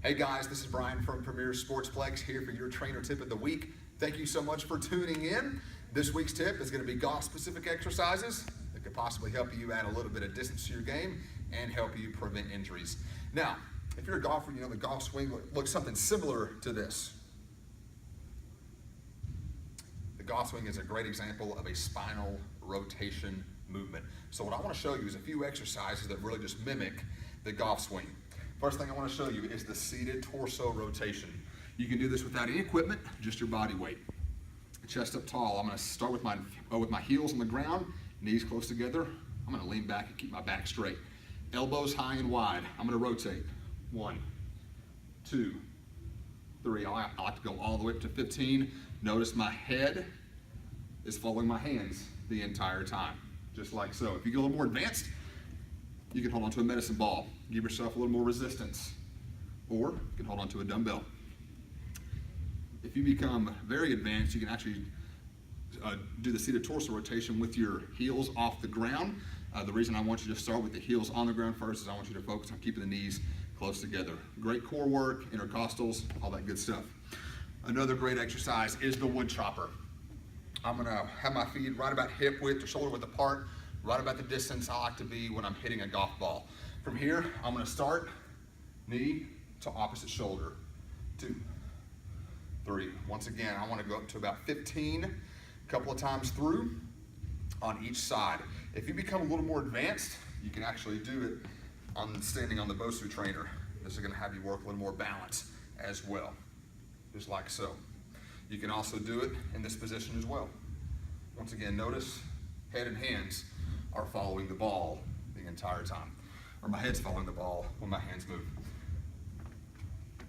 Hey guys, this is Brian from Premier Sportsplex here for your trainer tip of the week. Thank you so much for tuning in. This week's tip is going to be golf-specific exercises that could possibly help you add a little bit of distance to your game and help you prevent injuries. Now, if you're a golfer, you know the golf swing looks something similar to this. The golf swing is a great example of a spinal rotation movement. So what I want to show you is a few exercises that really just mimic the golf swing. First thing I want to show you is the seated torso rotation. You can do this without any equipment, just your body weight. Chest up tall. I'm going to start with my heels on the ground, knees close together. I'm going to lean back and keep my back straight. Elbows high and wide. I'm going to rotate. 1, 2, 3. I like to go all the way up to 15. Notice my head is following my hands the entire time, just like so. If you get a little more advanced, you can hold on to a medicine ball. Give yourself a little more resistance. Or you can hold on to a dumbbell. If you become very advanced, you can actually do the seated torso rotation with your heels off the ground. The reason I want you to start with the heels on the ground first is I want you to focus on keeping the knees close together. Great core work, intercostals, all that good stuff. Another great exercise is the wood chopper. I'm gonna have my feet right about hip width or shoulder width apart, right about the distance I like to be when I'm hitting a golf ball. From here, I'm gonna start knee to opposite shoulder. 2, 3. Once again, I wanna go up to about 15, a couple of times through on each side. If you become a little more advanced, you can actually do it on standing on the Bosu trainer. This is gonna have you work a little more balance as well, just like so. You can also do it in this position as well. Once again, notice head and hands are following the ball the entire time. Or my head's following the ball when my hands move.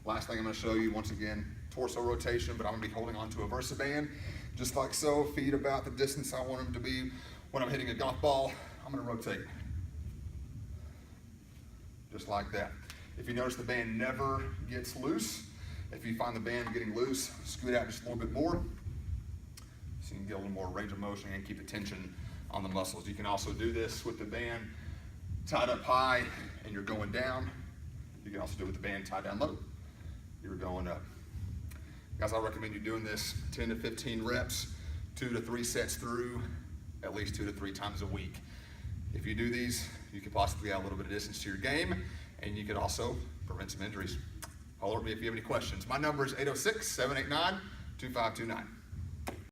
Last thing I'm gonna show you, once again, torso rotation, but I'm gonna be holding onto a VersaBand, just like so, feet about the distance I want them to be when I'm hitting a golf ball. I'm gonna rotate, just like that. If you notice the band never gets loose, if you find the band getting loose, scoot out just a little bit more so you can get a little more range of motion and keep the tension on the muscles. You can also do this with the band tied up high and you're going down. You can also do it with the band tied down low. You're going up. Guys, I recommend you doing this 10 to 15 reps, 2 to 3 sets through, at least 2 to 3 times a week. If you do these, you can possibly add a little bit of distance to your game, and you can also prevent some injuries. Holler at me if you have any questions. My number is 806-789-2529.